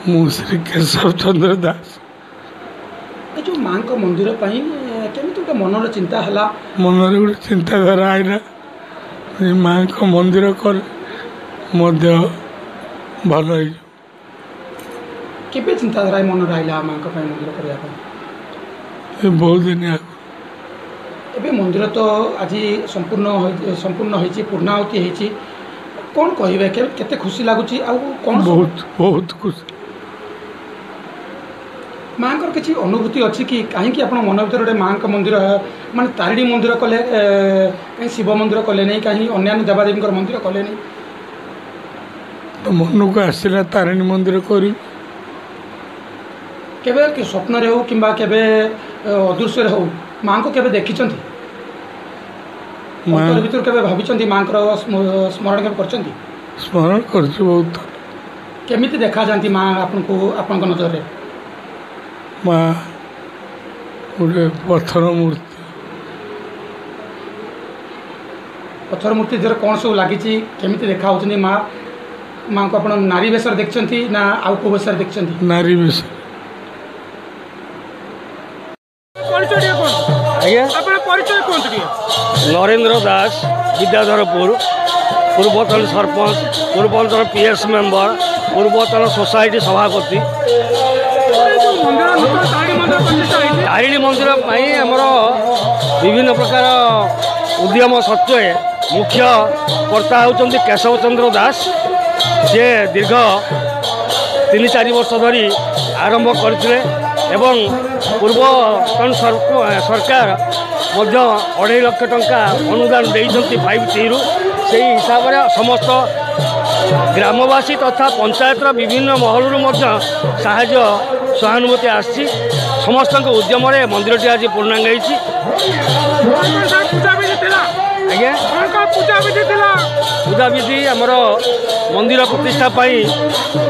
मु श्री केशव चंद्र दास ये जो माँ को मंदिर केमी गोटे मनर चिंता है मनरे गोटे चिंताधारा आईला माँ को मंदिर कर भल केबे चिंताधारा मन रहा माँ मंदिर करने बहुत दिन एबे मंदिर तो आज संपूर्ण होती पूर्णाहुति होती कौन कहे केते खुशी लगुच कौन बहुत बहुत खुशी माँ को किसी अनुभूति अच्छी कि कहीं आप मन भर गोटे माँ मंदिर माने तारिणी मंदिर कले कहीं शिव मंदिर कले नहीं कहीं अन्य देवादेवी मंदिर कले नहीं तो मन को आसला तारिणी मंदिर करी केबे स्वप्न हो कि अदृश्य हो माँ को केबे देखी भर के भावी माँ स्मरण के स्मरण कर बहुत केमी देखा जाती माँ आपण नजर में माँ गोटे पत्थर मूर्ति देर कौन सब लगी केमी देखा माँ माँ को आप नारी बेस देखते ना आउ को बेस देखते नारी बेस नरेंद्र दास विद्याधरपुर पूर्वतन सरपंच पूर्वतन पीएस मेंबर पूर्वतन सोसाइटी सभापति तारिणी मंदिर आमर विभिन्न प्रकार उद्यम सत्वे मुख्य कर्ता होती केशव चंद्र दास जे दीर्घ 3-4 वर्ष धरी आरंभ करते पूर्वतन सरकार 2.5 लाख टंका अनुदान देते 5T रु से हिसाब से समस्त ग्रामवासी तथा पंचायतर विभिन्न महलू साहाय्य सहानुभूति आसी समस्त उद्यम मंदिरटी आज पूर्णांग आज्ञा पूजा विधि आमर मंदिर प्रतिष्ठा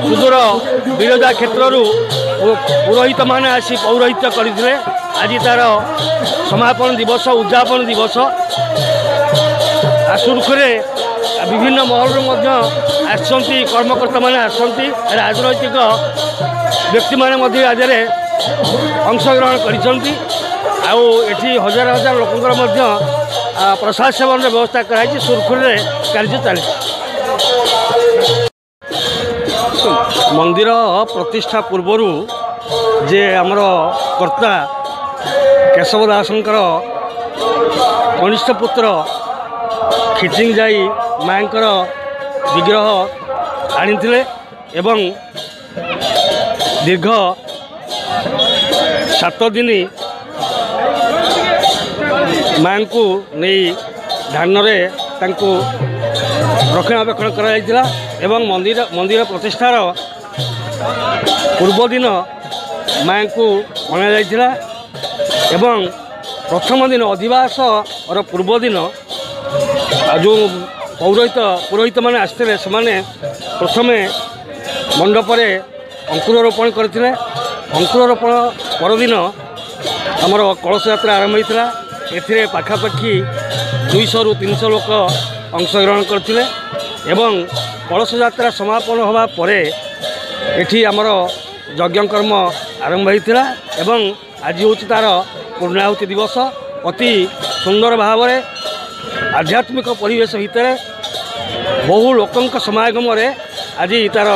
सुदूर विरजा क्षेत्रु पुरोहित मैंने आसी पौरोहित्य करते आज तार समापन दिवस उद्यापन दिवस सुरखुरे विभिन्न महलू आसती कर्मकर्ता मैंने आसती राजनैतिक व्यक्ति मैंने आज अंशग्रहण कर हजार हजार लोक प्रसाद सेवन व्यवस्था कराई सुरखुरे कार्य चली मंदिर प्रतिष्ठा पूर्वर जे आमर कर्ता केशव दासंकर कनिष्ठ पुत्र खिचिंग जाई माँकर विग्रह आनी एवं दीर्घ 7 दिन माँ को नहीं धान रक्षणाबेक्षण करा एवं मंदिर प्रतिष्ठार पूर्व दिन माँ को अणा एवं प्रथम दिन अधिवास और पूर्व दिन जो पुरोहित मैंने आसते से प्रथमे मंडपरे अंकुरोपण करते अंकुरोपण परदिन आमर कलश यात्रा आरंभ होता ए पाखापाखि 200 ରୁ 300 लोक अंशग्रहण करते कलश यात्रा समापन होगा पर एठी आमर यज्ञ कर्म आरंभ होता आज हूँ तार पूर्णाहुति दिवस अति सुंदर भाव आध्यात्मिक परिवेश भितर बहु लोकों समागम आज तार